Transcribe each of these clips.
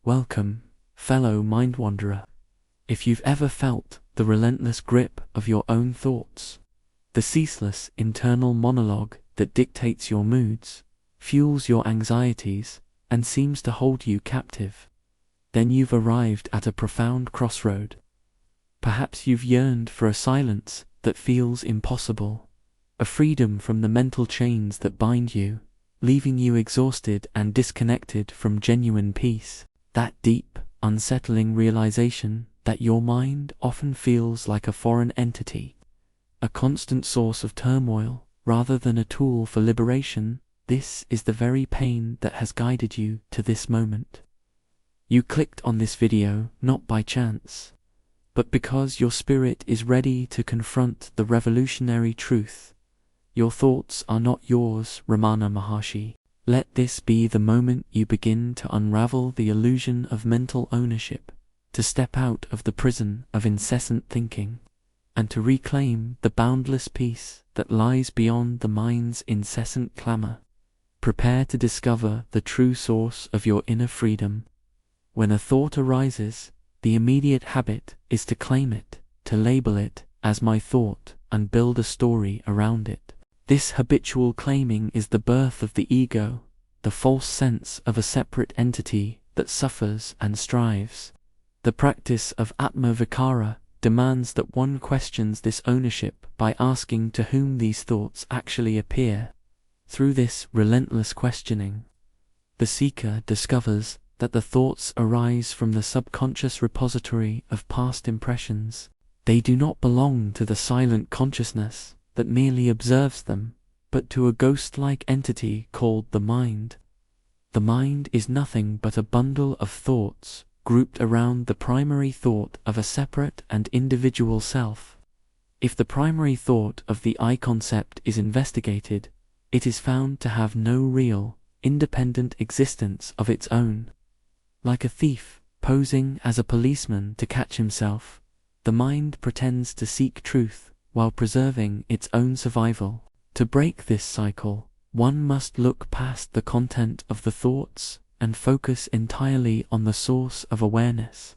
Welcome, fellow mind wanderer. If you've ever felt the relentless grip of your own thoughts, the ceaseless internal monologue that dictates your moods, fuels your anxieties, and seems to hold you captive, then you've arrived at a profound crossroad. Perhaps you've yearned for a silence that feels impossible, a freedom from the mental chains that bind you, leaving you exhausted and disconnected from genuine peace. That deep, unsettling realization that your mind often feels like a foreign entity, a constant source of turmoil, rather than a tool for liberation. This is the very pain that has guided you to this moment. You clicked on this video not by chance, but because your spirit is ready to confront the revolutionary truth. Your thoughts are not yours, Ramana Maharshi. Let this be the moment you begin to unravel the illusion of mental ownership, to step out of the prison of incessant thinking, and to reclaim the boundless peace that lies beyond the mind's incessant clamor. Prepare to discover the true source of your inner freedom. When a thought arises, the immediate habit is to claim it, to label it as my thought, and build a story around it. This habitual claiming is the birth of the ego, the false sense of a separate entity that suffers and strives. The practice of Atma-Vichara demands that one questions this ownership by asking to whom these thoughts actually appear. Through this relentless questioning, the seeker discovers that the thoughts arise from the subconscious repository of past impressions. They do not belong to the silent consciousness that merely observes them, but to a ghost-like entity called the mind. The mind is nothing but a bundle of thoughts grouped around the primary thought of a separate and individual self. If the primary thought of the I concept is investigated, it is found to have no real, independent existence of its own. Like a thief posing as a policeman to catch himself, the mind pretends to seek truth while preserving its own survival. To break this cycle, one must look past the content of the thoughts and focus entirely on the source of awareness.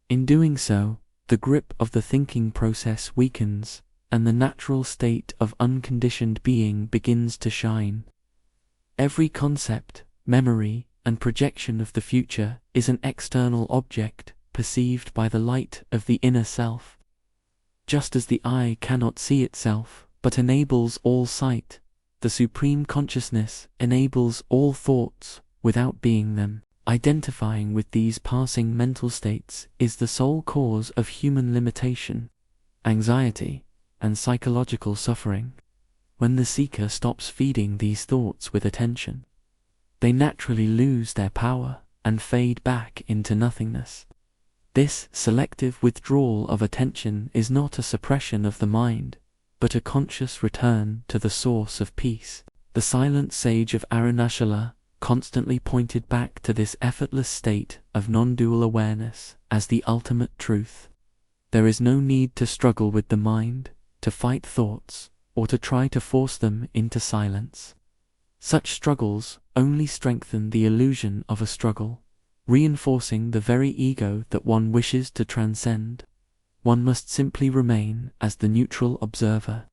In doing so, the grip of the thinking process weakens, and the natural state of unconditioned being begins to shine. Every concept, memory, and projection of the future is an external object perceived by the light of the inner self. Just as the eye cannot see itself, but enables all sight, the supreme consciousness enables all thoughts without being them. Identifying with these passing mental states is the sole cause of human limitation, anxiety, and psychological suffering. When the seeker stops feeding these thoughts with attention, they naturally lose their power and fade back into nothingness. This selective withdrawal of attention is not a suppression of the mind, but a conscious return to the source of peace. The silent sage of Arunachala constantly pointed back to this effortless state of non-dual awareness as the ultimate truth. There is no need to struggle with the mind, to fight thoughts, or to try to force them into silence. Such struggles only strengthen the illusion of a struggle, reinforcing the very ego that one wishes to transcend. One must simply remain as the neutral observer,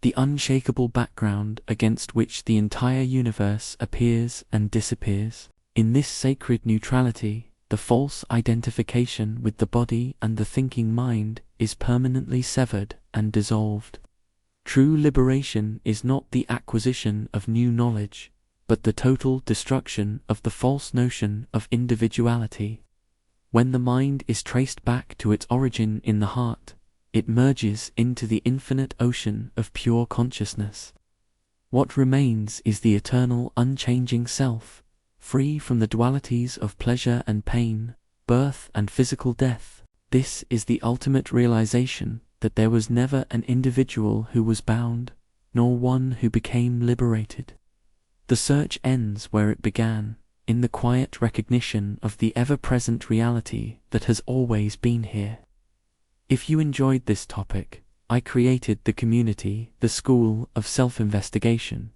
the unshakable background against which the entire universe appears and disappears. In this sacred neutrality, the false identification with the body and the thinking mind is permanently severed and dissolved. True liberation is not the acquisition of new knowledge, but the total destruction of the false notion of individuality. When the mind is traced back to its origin in the heart, it merges into the infinite ocean of pure consciousness. What remains is the eternal, unchanging self, free from the dualities of pleasure and pain, birth and physical death. This is the ultimate realization that there was never an individual who was bound, nor one who became liberated. The search ends where it began, in the quiet recognition of the ever-present reality that has always been here. If you enjoyed this topic, I created the community, the School of Self-Investigation.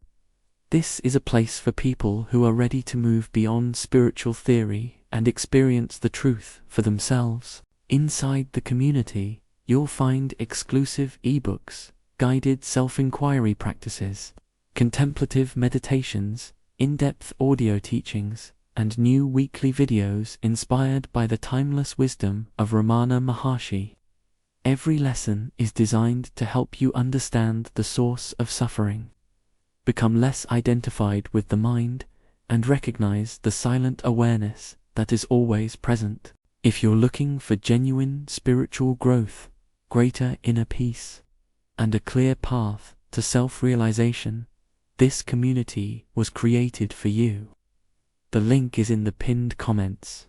This is a place for people who are ready to move beyond spiritual theory and experience the truth for themselves. Inside the community, you'll find exclusive ebooks, guided self-inquiry practices, contemplative meditations, in-depth audio teachings, and new weekly videos inspired by the timeless wisdom of Ramana Maharshi. Every lesson is designed to help you understand the source of suffering, become less identified with the mind, and recognize the silent awareness that is always present. If you're looking for genuine spiritual growth, greater inner peace, and a clear path to self-realization, this community was created for you. The link is in the pinned comments.